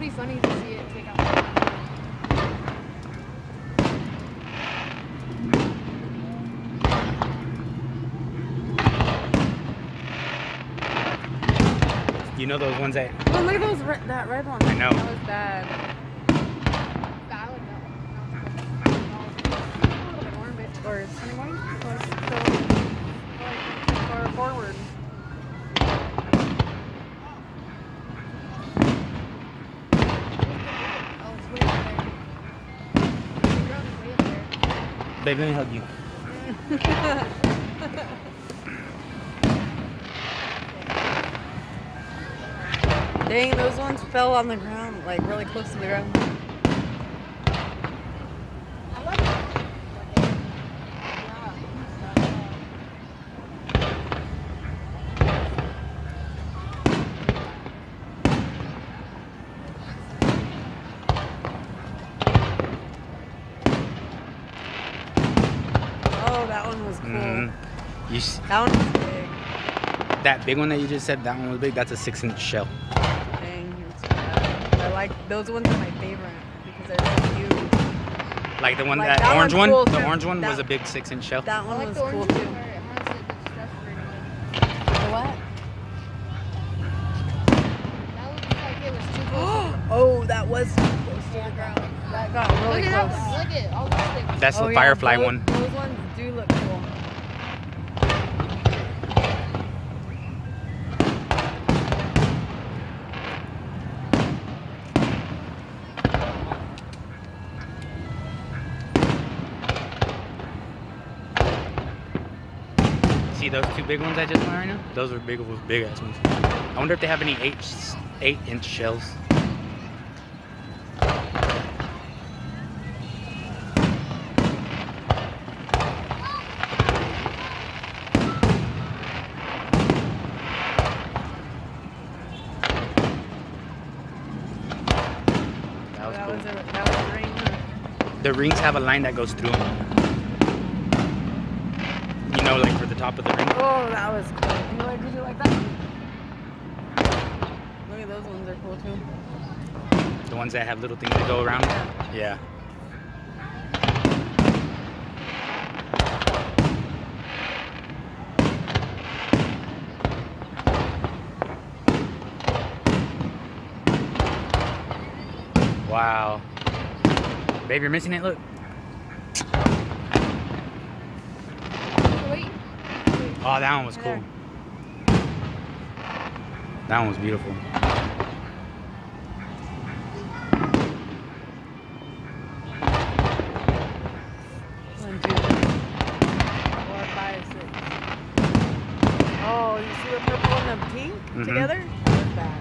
be funny to see it take out. You know those ones that... Oh, look at those that red one. I know. That was bad. Or sunny morning? Or forward. Babe, let me hug you. Dang, those ones fell on the ground, like really close to the ground. Oh, that one was cool. That one was big. That big one that you just said, that one was big, that's a 6-inch shell. Dang, I like those ones are my favorite because they're so huge. Like the one, Like that orange one? cool The too. orange one was a big 6-inch shell. That one was cool too. What? That looked like it was too close. Oh, that was too close to the ground. That got really Look at close. that one. Look at all these things. That's the yeah, Firefly those, one. Those ones do look cool. See those two big ones I just went right now? Those are big ass ones. I wonder if they have any 8-inch shells. That was a ring. The rings have a line that goes through them. You know, like for the top of the ring. Oh, that was cool. Did you like that one? Look at those ones are cool too. The ones that have little things that go around. Yeah. Wow. Babe, you're missing it, look. Wait. Oh, that one was cool. That one was beautiful. 1, 2, 3, 4, 5, 6. Oh, you see the purple and the pink together? That was bad.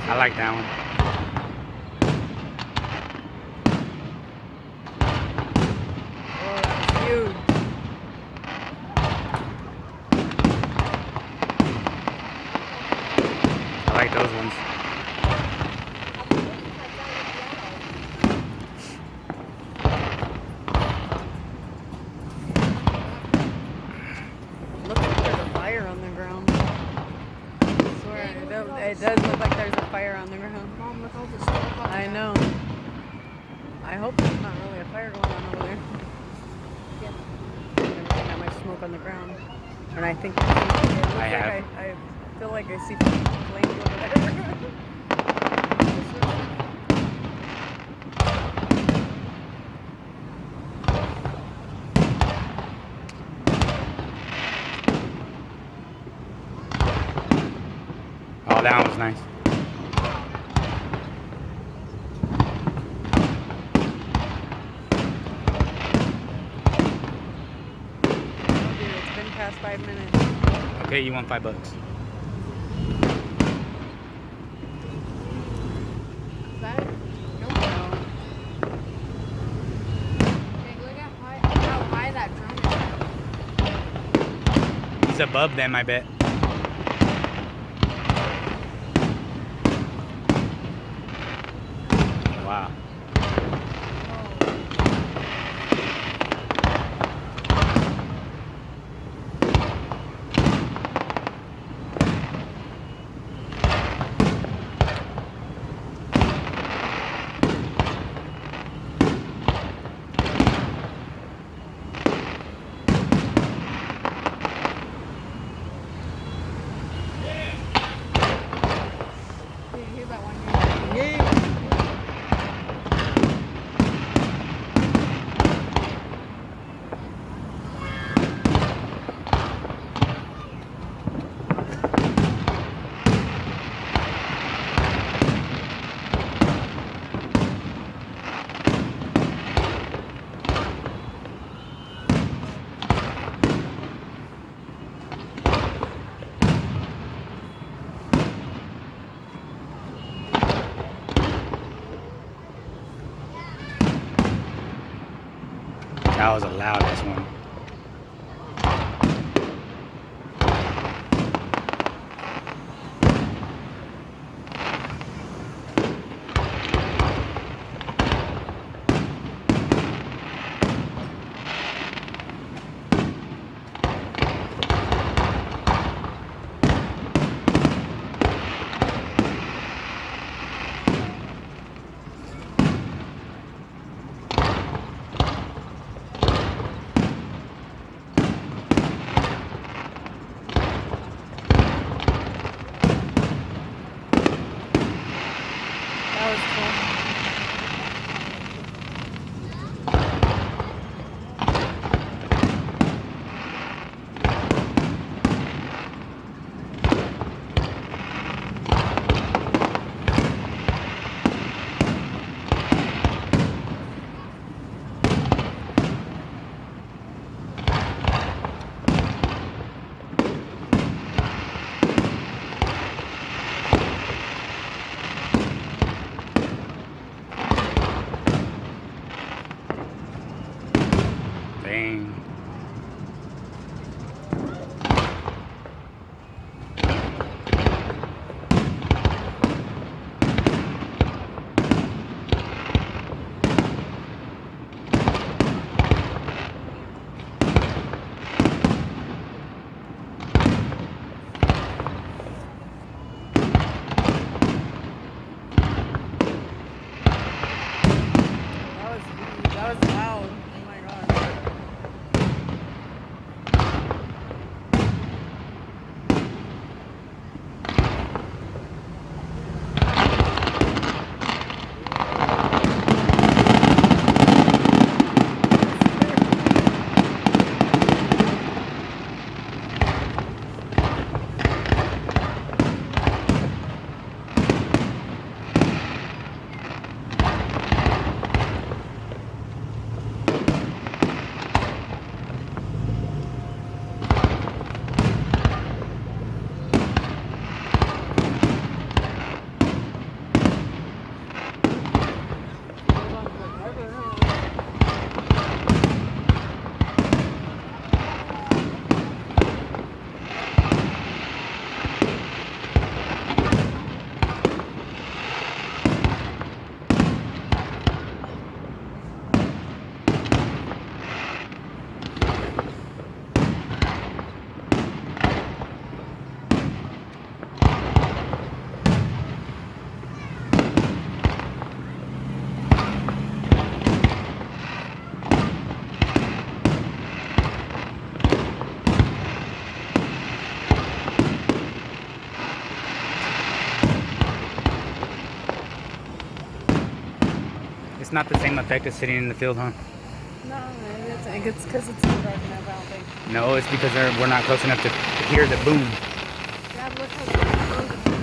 I like that one. Oh, that's huge. I like those ones. Looks like there's a fire on the ground. I swear, it does look like there's a fire on the ground. Mom, look all the stuff. I know. I hope there's not really a fire going on over there. Yeah. There's that much smoke on the ground. And I think I feel like I see flames over there. Oh, that one was nice. It's been past 5 minutes. Okay, you want $5. That it? Nope. Hey, look at how high that drone is. He's above them, I bet. wow. Did you hear that one? Yeah. That was a loud ass one. That was cool. Dang. That was loud. Oh my god. It's not the same effect as sitting in the field, huh? No, it's because it's not dark enough, I don't think. No, it's because we're not close enough to hear the boom. Dad, look how close it is.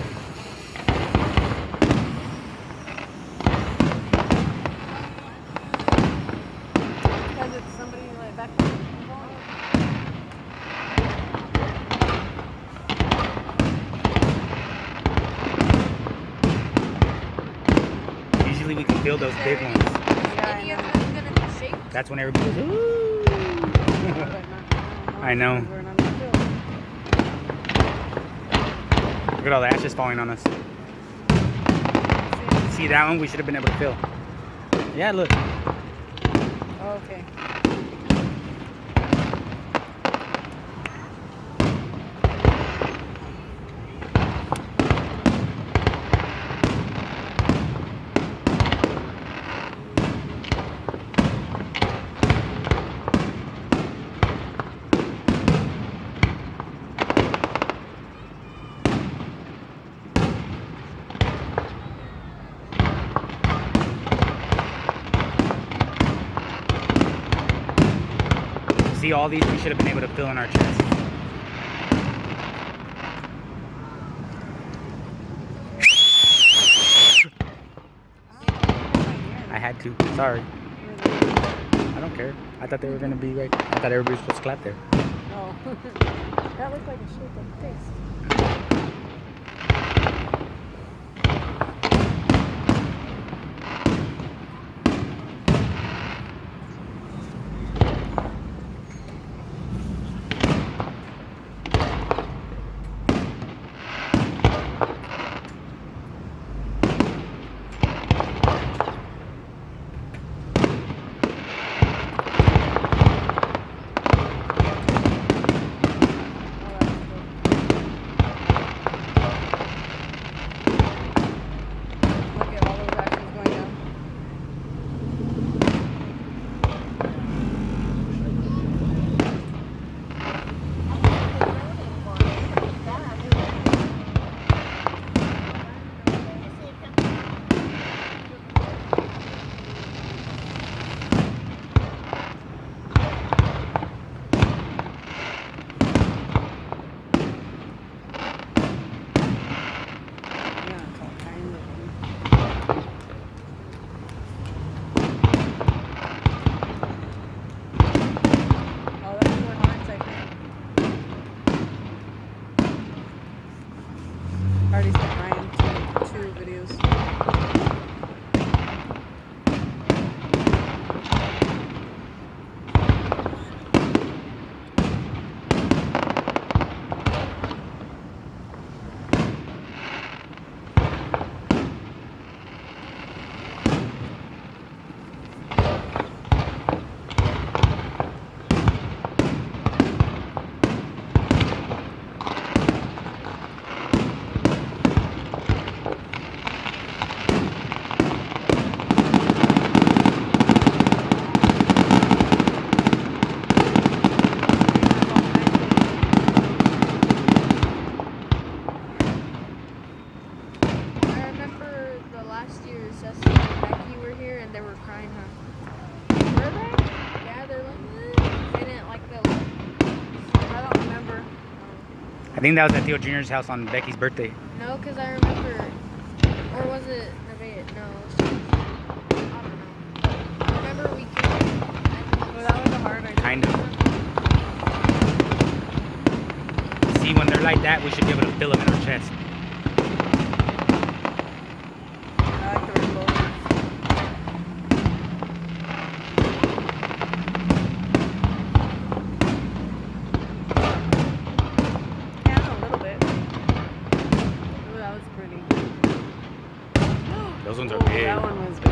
Because it's somebody like back. Usually we can feel those big ones. Yeah, Any I of know. them gonna be shaped? That's when everybody goes, ooh. But not I know. because we're not in the field. Look at all the ashes falling on us. See that one? We should have been able to fill. Yeah, look. Oh, okay. See, all these we should have been able to fill in our chest. I had to. Sorry. I don't care. I thought they were gonna be right. I thought everybody was supposed to clap there. No. That looked like a shape of face. Already sent Ryan two videos. Last year, Cecily and Becky were here and they were crying, huh? Were they? Yeah, they're like, they didn't like the look. I don't remember. I think that was at Theo Jr.'s house on Becky's birthday. No, because I remember, or was it Nevaeh? No, I don't know. I remember we came. Well, that was a hard idea. Kind of. See, when they're like that, we should be able to fill them in our chest. I like the rainbow. Yeah, a little bit. Ooh, that was pretty. Those ones are Ooh, big. that one was big.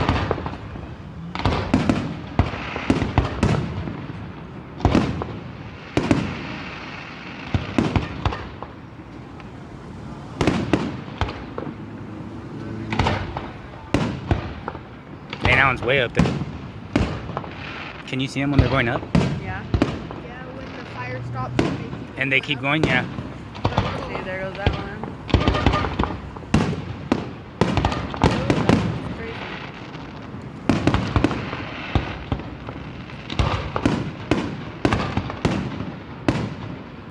Man, that one's way up there. Can you see them when they're going up? Yeah. Yeah, when the fire stops. And they keep going? Yeah. See, there goes that one.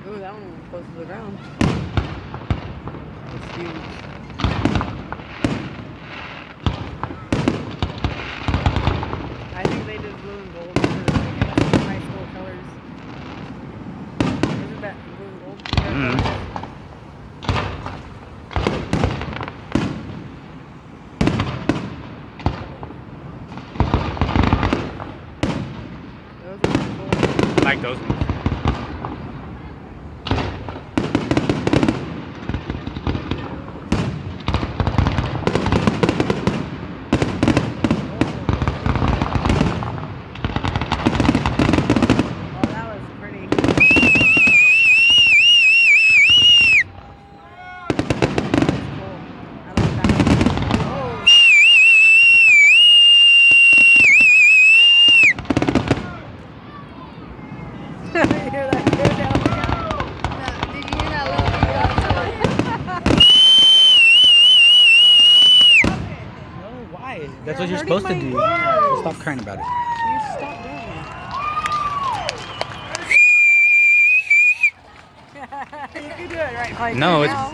Ooh, that one was close to the ground. It's huge. I think they did blue and gold for high school colors. Isn't that blue and gold? Mm-hmm. Those are cool. I like those ones. That's what you're hurting supposed to my do. ears. So stop crying about it. You stop doing it. You can do it right, Clay. No, it's now.